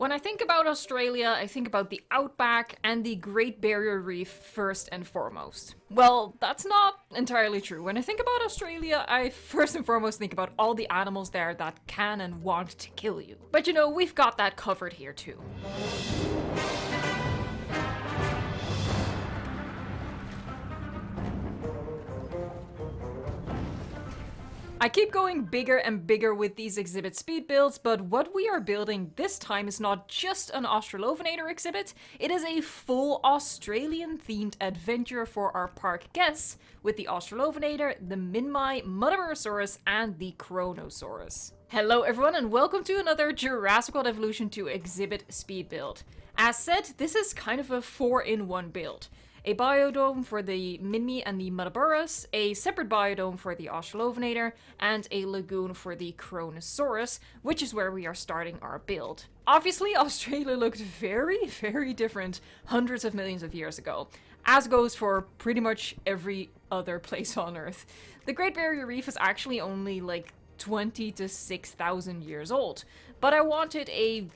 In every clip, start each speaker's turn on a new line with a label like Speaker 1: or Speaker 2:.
Speaker 1: When I think about Australia, I think about the outback and the Great Barrier Reef first and foremost. Well, that's not entirely true. When I think about Australia, I first and foremost think about all the animals there that can and want to kill you. But you know, we've got that covered here too. I keep going bigger and bigger with these exhibit speed builds, but what we are building this time is not just an Australovenator exhibit, it is a full Australian themed adventure for our park guests with the Australovenator, the Minmi Muttaburrasaurus, and the Kronosaurus. Hello everyone and welcome to another Jurassic World Evolution 2 exhibit speed build. As said, this is kind of a 4-in-1 build. A biodome for the Minmi and the Muttaburras, a separate biodome for the Australovenator, and a lagoon for the Kronosaurus, which is where we are starting our build. Obviously, Australia looked very, very different hundreds of millions of years ago, as goes for pretty much every other place on Earth. The Great Barrier Reef is actually only like 20 to 6,000 years old, but I wanted a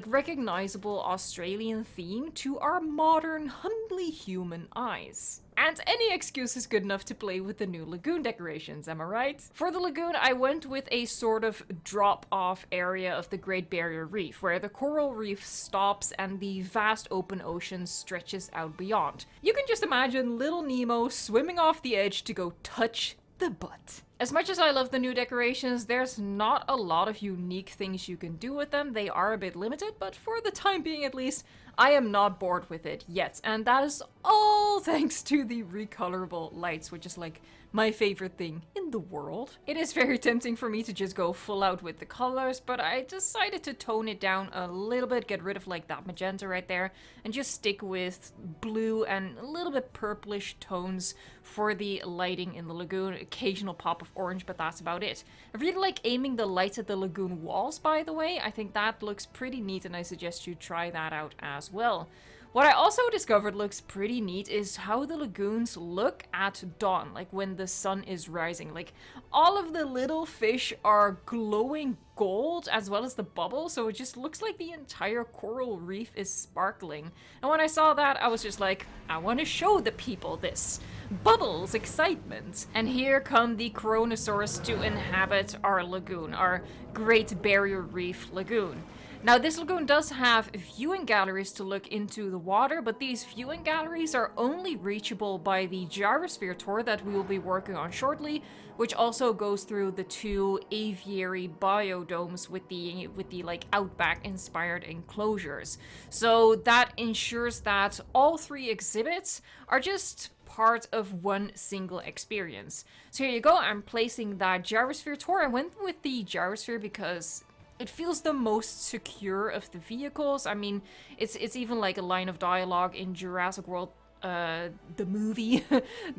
Speaker 1: recognizable Australian theme to our modern, humbly human eyes. And any excuse is good enough to play with the new lagoon decorations, am I right? For the lagoon, I went with a sort of drop-off area of the Great Barrier Reef, where the coral reef stops and the vast open ocean stretches out beyond. You can just imagine little Nemo swimming off the edge to go touch the butt. As much as I love the new decorations, there's not a lot of unique things you can do with them. They are a bit limited, but for the time being at least, I am not bored with it yet. And that is all thanks to the recolorable lights, which is like my favorite thing in the world. It is very tempting for me to just go full out with the colors, but I decided to tone it down a little bit, get rid of like that magenta right there, and just stick with blue and a little bit purplish tones for the lighting in the lagoon. Occasional pop of orange, but that's about it. I really like aiming the lights at the lagoon walls, by the way. I think that looks pretty neat, and I suggest you try that out as well. What I also discovered looks pretty neat is how the lagoons look at dawn, like when the sun is rising. Like, all of the little fish are glowing gold as well as the bubbles, so it just looks like the entire coral reef is sparkling. And when I saw that, I was just like, I want to show the people this. Bubbles, excitement. And here come the Kronosaurus to inhabit our lagoon, our Great Barrier Reef lagoon. Now, this lagoon does have viewing galleries to look into the water, but these viewing galleries are only reachable by the Gyrosphere tour that we will be working on shortly, which also goes through the 2 aviary biodomes with the like outback inspired enclosures. So that ensures that all 3 exhibits are just part of one single experience. So here you go, I'm placing that Gyrosphere tour. I went with the Gyrosphere because it feels the most secure of the vehicles. I mean, it's even like a line of dialogue in Jurassic World, the movie,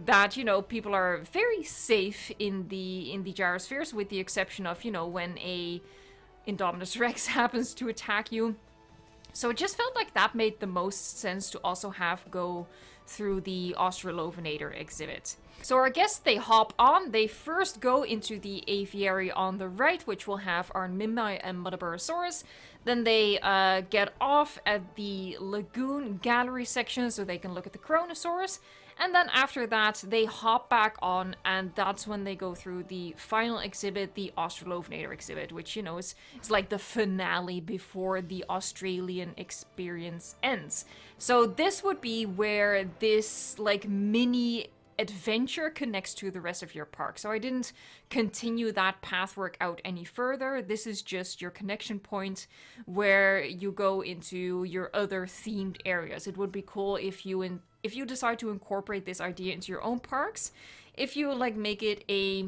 Speaker 1: that, you know, people are very safe in the gyrospheres, with the exception of, you know, when a Indominus Rex happens to attack you. So it just felt like that made the most sense to also have go through the Australovenator exhibit. So our guests, they hop on, they first go into the aviary on the right, which will have our Minmi and Muttaburrasaurus. Then they get off at the lagoon gallery section so they can look at the Kronosaurus. And then after that, they hop back on, and that's when they go through the final exhibit, the Australovenator exhibit, which, you know, is like the finale before the Australian experience ends. So this would be where this, like, mini adventure connects to the rest of your park. So I didn't continue that pathwork out any further. This is just your connection point where you go into your other themed areas. It would be cool if you decide to incorporate this idea into your own parks, if you like make it a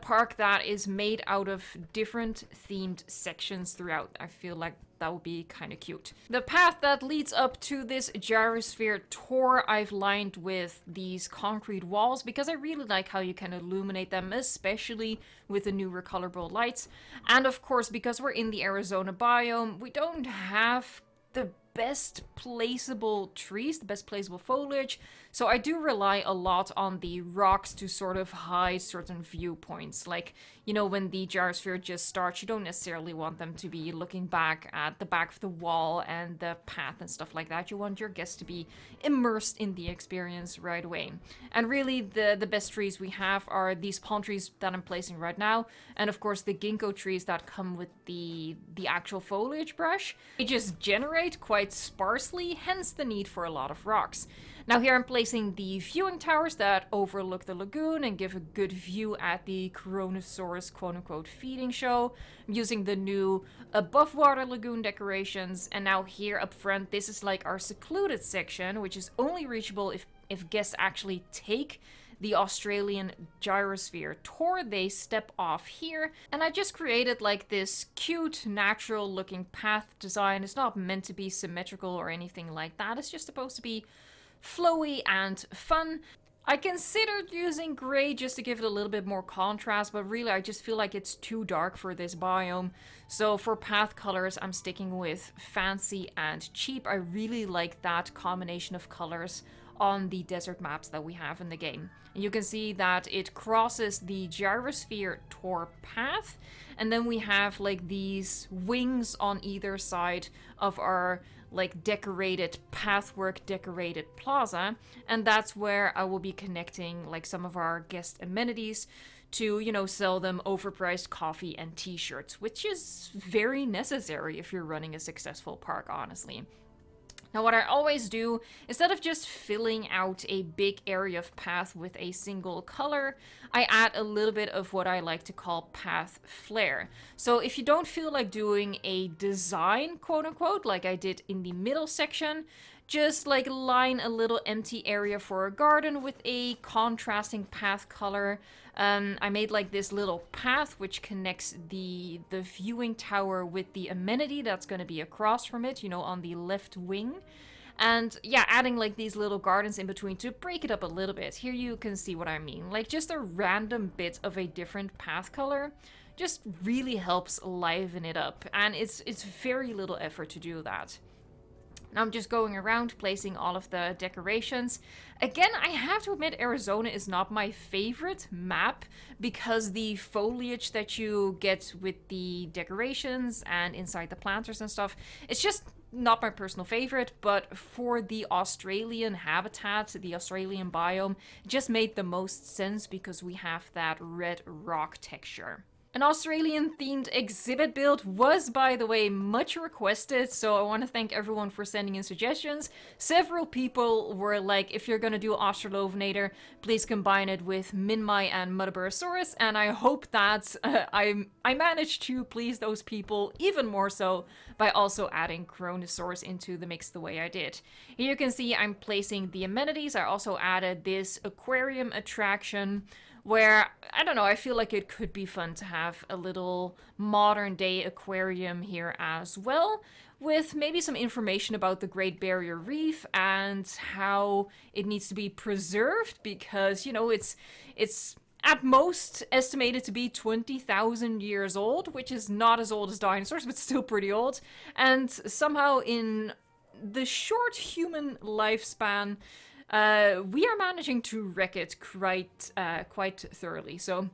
Speaker 1: park that is made out of different themed sections throughout. I feel like that would be kind of cute. The path that leads up to this Gyrosphere tour, I've lined with these concrete walls because I really like how you can illuminate them, especially with the new recolorable lights. And of course, because we're in the Arizona biome, we don't have the best placeable trees, the best placeable foliage, so I do rely a lot on the rocks to sort of hide certain viewpoints. Like, you know, when the gyrosphere just starts, you don't necessarily want them to be looking back at the back of the wall and the path and stuff like that. You want your guests to be immersed in the experience right away. And really, the best trees we have are these palm trees that I'm placing right now, and of course the ginkgo trees that come with the actual foliage brush. They just generate quite sparsely, hence the need for a lot of rocks. Now here I'm placing the viewing towers that overlook the lagoon and give a good view at the Kronosaurus quote-unquote feeding show. I'm using the new above water lagoon decorations, and now here up front, this is like our secluded section, which is only reachable if guests actually take the Australian Gyrosphere tour. They step off here, and I just created like this cute, natural looking path design. It's not meant to be symmetrical or anything like that. It's just supposed to be flowy and fun. I considered using gray just to give it a little bit more contrast, but really I just feel like it's too dark for this biome. So for path colors, I'm sticking with fancy and cheap. I really like that combination of colors on the desert maps that we have in the game. And you can see that it crosses the Gyrosphere tour path, and then we have like these wings on either side of our like decorated pathwork, decorated plaza, and that's where I will be connecting like some of our guest amenities to, you know, sell them overpriced coffee and t-shirts, which is very necessary if you're running a successful park, honestly. Now what I always do, instead of just filling out a big area of path with a single color, I add a little bit of what I like to call path flair. So if you don't feel like doing a design, quote unquote, like I did in the middle section, just like line a little empty area for a garden with a contrasting path color. I made like this little path which connects the viewing tower with the amenity that's going to be across from it, you know, on the left wing. And yeah, adding like these little gardens in between to break it up a little bit. Here you can see what I mean. Like just a random bit of a different path color just really helps liven it up. And it's very little effort to do that. Now I'm just going around placing all of the decorations. Again, I have to admit Arizona is not my favorite map because the foliage that you get with the decorations and inside the planters and stuff, it's just not my personal favorite. But for the Australian habitat, the Australian biome, it just made the most sense because we have that red rock texture. An Australian-themed exhibit build was, by the way, much requested, so I want to thank everyone for sending in suggestions. Several people were like, if you're gonna do Australovenator, please combine it with Minmi and Muttaburrasaurus, and I hope that I managed to please those people even more so by also adding Kronosaurus into the mix the way I did. Here you can see I'm placing the amenities. I also added this aquarium attraction, where, I don't know, I feel like it could be fun to have a little modern day aquarium here as well, with maybe some information about the Great Barrier Reef and how it needs to be preserved, because, you know, it's at most estimated to be 20,000 years old, which is not as old as dinosaurs, but still pretty old. And somehow in the short human lifespan, we are managing to wreck it quite thoroughly. So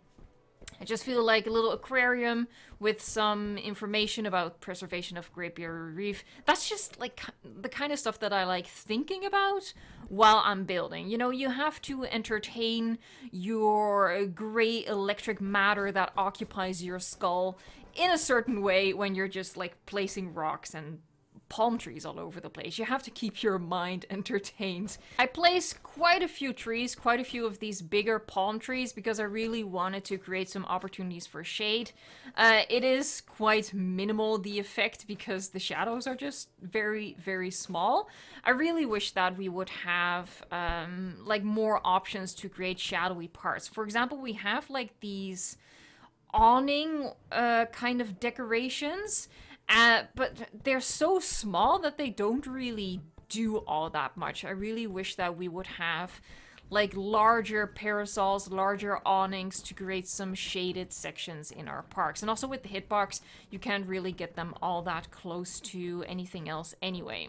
Speaker 1: I just feel like a little aquarium with some information about preservation of Great Barrier Reef. That's just like the kind of stuff that I like thinking about while I'm building. You know, you have to entertain your gray electric matter that occupies your skull in a certain way when you're just like placing rocks and palm trees all over the place. You have to keep your mind entertained. I placed quite a few trees, quite a few of these bigger palm trees, because I really wanted to create some opportunities for shade. It is quite minimal, the effect, because the shadows are just very, very small. I really wish that we would have like more options to create shadowy parts. For example, we have like these awning kind of decorations, but they're so small that they don't really do all that much. I really wish that we would have like larger parasols, larger awnings to create some shaded sections in our parks. And also with the hitbox, you can't really get them all that close to anything else anyway.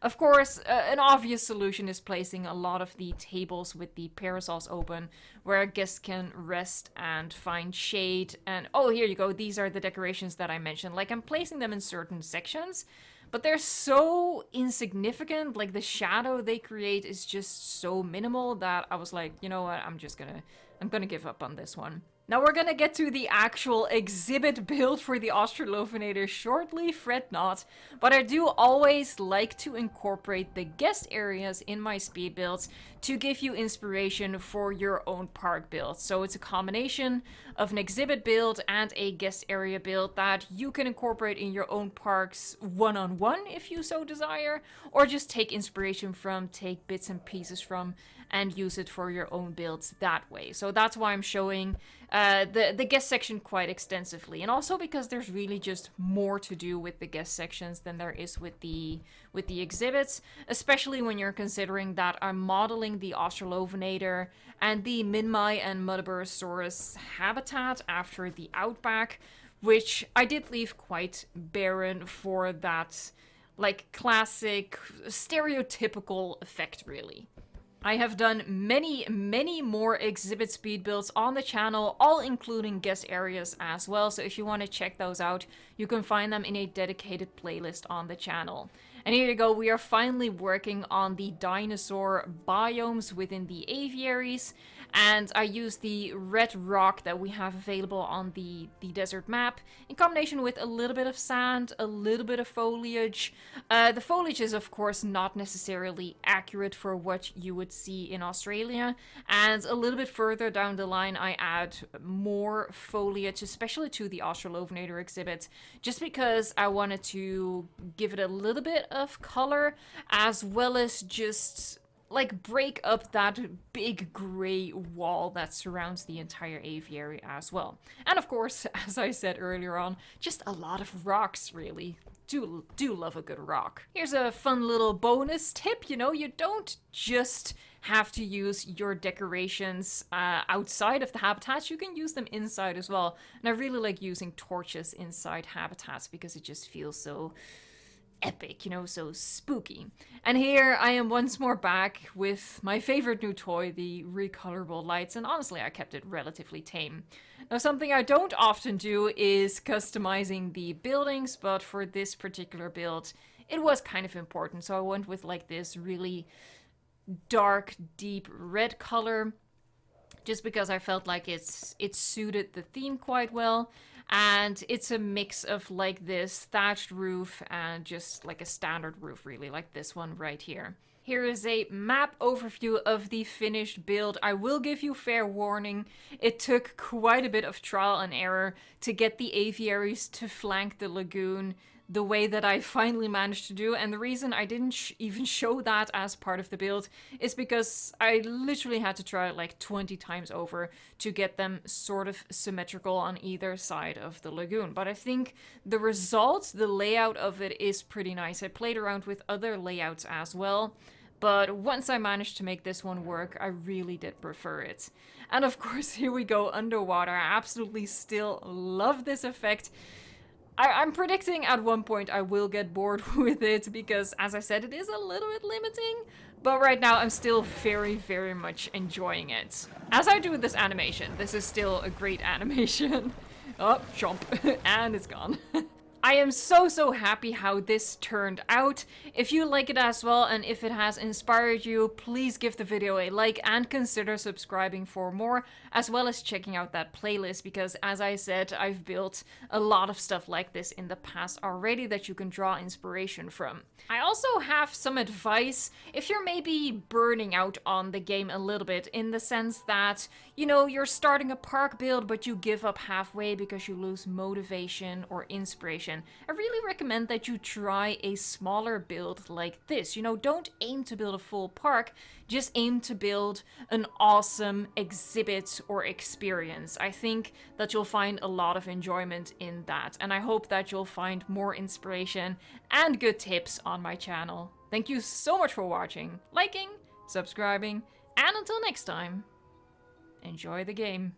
Speaker 1: Of course, an obvious solution is placing a lot of the tables with the parasols open, where guests can rest and find shade. And oh, here you go, these are the decorations that I mentioned. Like, I'm placing them in certain sections, but they're so insignificant. Like, the shadow they create is just so minimal that I was like, you know what, I'm gonna give up on this one. Now we're gonna get to the actual exhibit build for the Australovenator shortly, fret not, but I do always like to incorporate the guest areas in my speed builds to give you inspiration for your own park build. So it's a combination of an exhibit build and a guest area build that you can incorporate in your own parks one-on-one if you so desire, or just take inspiration from, take bits and pieces from, and use it for your own builds that way. So that's why I'm showing the guest section quite extensively, and also because there's really just more to do with the guest sections than there is with the exhibits, especially when you're considering that I'm modeling the Australovenator and the Minmi and Muttaburrasaurus habitat after the outback, which I did leave quite barren for that, like, classic stereotypical effect, really. I have done many more exhibit speed builds on the channel, all including guest areas as well, so if you want to check those out, you can find them in a dedicated playlist on the channel. And here you go, we are finally working on the dinosaur biomes within the aviaries, and I used the red rock that we have available on the desert map in combination with a little bit of sand, a little bit of foliage. The foliage is of course not necessarily accurate for what you would see in Australia, and a little bit further down the line I add more foliage, especially to the Australovenator exhibit, just because I wanted to give it a little bit of color, as well as just like break up that big gray wall that surrounds the entire aviary as well. And of course, as I said earlier on, just a lot of rocks, really. Do love a good rock. Here's a fun little bonus tip, you know, you don't just have to use your decorations outside of the habitats, you can use them inside as well. And I really like using torches inside habitats because it just feels so epic, you know, so spooky. And here I am once more back with my favorite new toy, the recolorable lights, and honestly I kept it relatively tame. Now something I don't often do is customizing the buildings, but for this particular build it was kind of important, so I went with like this really dark, deep red color, just because I felt like it suited the theme quite well. And it's a mix of like this thatched roof and just like a standard roof, really, like this one right here. Here is a map overview of the finished build. I will give you fair warning, it took quite a bit of trial and error to get the aviaries to flank the lagoon the way that I finally managed to do, and the reason I didn't even show that as part of the build is because I literally had to try it like 20 times over to get them sort of symmetrical on either side of the lagoon. But I think the result, the layout of it is pretty nice. I played around with other layouts as well, but once I managed to make this one work, I really did prefer it. And of course, here we go underwater. I absolutely still love this effect. I'm predicting at one point I will get bored with it because, as I said, it is a little bit limiting, but right now I'm still very much enjoying it. As I do this animation, this is still a great animation. Oh, chomp, and it's gone. I am so happy how this turned out. If you like it as well, and if it has inspired you, please give the video a like and consider subscribing for more, as well as checking out that playlist, because as I said, I've built a lot of stuff like this in the past already that you can draw inspiration from. I also have some advice if you're maybe burning out on the game a little bit, in the sense that, you know, you're starting a park build but you give up halfway because you lose motivation or inspiration. I really recommend that you try a smaller build like this. You know, don't aim to build a full park, just aim to build an awesome exhibit or experience. I think that you'll find a lot of enjoyment in that, and I hope that you'll find more inspiration and good tips on my channel. Thank you so much for watching, liking, subscribing, And until next time, enjoy the game.